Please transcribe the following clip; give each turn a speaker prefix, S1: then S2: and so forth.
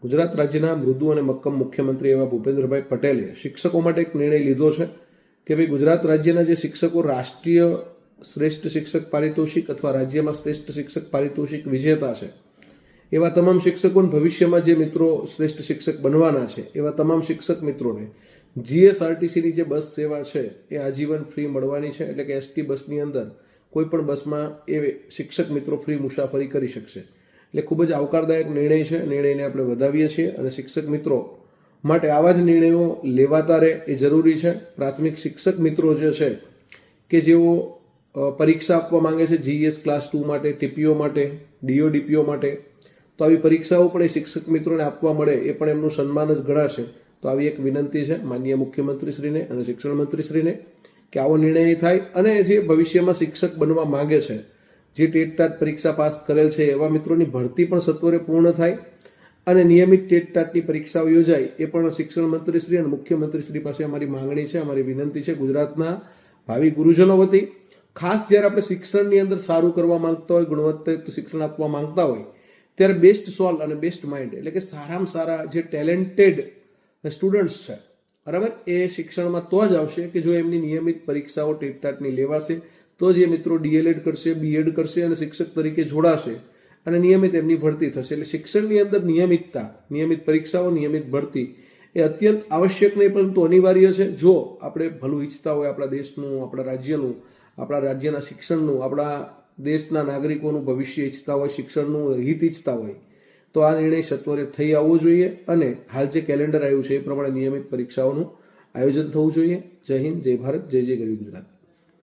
S1: ગુજરાત રાજ્યના મૃદુ અને મક્કમ મુખ્યમંત્રી એવા ભૂપેન્દ્રભાઈ પટેલે શિક્ષકો માટે એક નિર્ણય લીધો છે કે ભાઈ ગુજરાત રાજ્યના જે શિક્ષકો રાષ્ટ્રીય શ્રેષ્ઠ શિક્ષક પારિતોષિક અથવા રાજ્યમાં શ્રેષ્ઠ શિક્ષક પારિતોષિક વિજેતા છે એવા તમામ શિક્ષકોને ભવિષ્યમાં જે મિત્રો શ્રેષ્ઠ શિક્ષક બનવાના છે એવા તમામ શિક્ષક મિત્રોને જીએસઆરટીસીની જે બસ સેવા છે એ આજીવન ફ્રી મળવાની છે. એટલે કે એસટી બસની અંદર કોઈ પણ બસમાં એ શિક્ષક મિત્રો ફ્રી મુસાફરી કરી શકશે. એટલે ખૂબ જ આવકારદાયક નિર્ણય છે. નિર્ણયને આપણે વધાવીએ છીએ અને શિક્ષક મિત્રો માટે આવા જ નિર્ણયો લેવાતા રહે એ જરૂરી છે. પ્રાથમિક શિક્ષક મિત્રો જે છે કે જેઓ પરીક્ષા આપવા માંગે છે જીએસ ક્લાસ 2 માટે, ટીપીઓ માટે, ડીઓડીપીઓ માટે, તો આવી પરીક્ષાઓ પણ એ શિક્ષક મિત્રોને આપવા મળે એ પણ એમનું સન્માન જ ગણાશે. તો આવી એક વિનંતી છે માનનીય મુખ્યમંત્રીશ્રીને અને શિક્ષણ મંત્રીશ્રીને કે આવો નિર્ણય થાય અને જે ભવિષ્યમાં શિક્ષક બનવા માંગે છે, જે ટેટ-ટાટ પરીક્ષા પાસ કરેલ છે એવા મિત્રોની ભરતી પણ સત્વરે પૂર્ણ થાય અને નિયમિત ટેટ-ટાટની પરીક્ષાઓ યોજાય એ પણ શિક્ષણ મંત્રીશ્રી અને મુખ્યમંત્રીશ્રી પાસે અમારી માંગણી છે, અમારી વિનંતી છે. ગુજરાતના ભાવિ ગુરુજનો વતી ખાસ જ્યારે આપણે શિક્ષણની અંદર સારું કરવા માંગતા હોય, ગુણવત્તાયુક્ત શિક્ષણ આપવા માંગતા હોય ત્યારે બેસ્ટ સોલ અને બેસ્ટ માઇન્ડ એટલે કે સારામાં સારા જે ટેલેન્ટેડ સ્ટુડન્ટ્સ છે બરાબર એ શિક્ષણમાં તો જ આવશે કે જો એમની નિયમિત પરીક્ષાઓ ટેટ-ટાટની લેવાશે, તો જ એ મિત્રો ડીએલએડ કરશે, બીએડ કરશે અને શિક્ષક તરીકે જોડાશે અને નિયમિત એમની ભરતી થશે. એટલે શિક્ષણની અંદર નિયમિતતા, નિયમિત પરીક્ષાઓ, નિયમિત ભરતી એ અત્યંત આવશ્યક નહીં પરંતુ અનિવાર્ય છે. જો આપણે ભલું ઈચ્છતા હોય આપણા દેશનું, આપણા રાજ્યનું, આપણા રાજ્યના શિક્ષણનું, આપણા દેશના નાગરિકોનું ભવિષ્ય ઈચ્છતા હોય, શિક્ષણનું હિત ઈચ્છતા હોય તો આ નિર્ણય સત્વરે થઈ આવવો જોઈએ અને હાલ જે કેલેન્ડર આવ્યું છે એ પ્રમાણે નિયમિત પરીક્ષાઓનું આયોજન થવું જોઈએ. જય હિન્દ, જય ભારત, જય જય ગરવી ગુજરાત.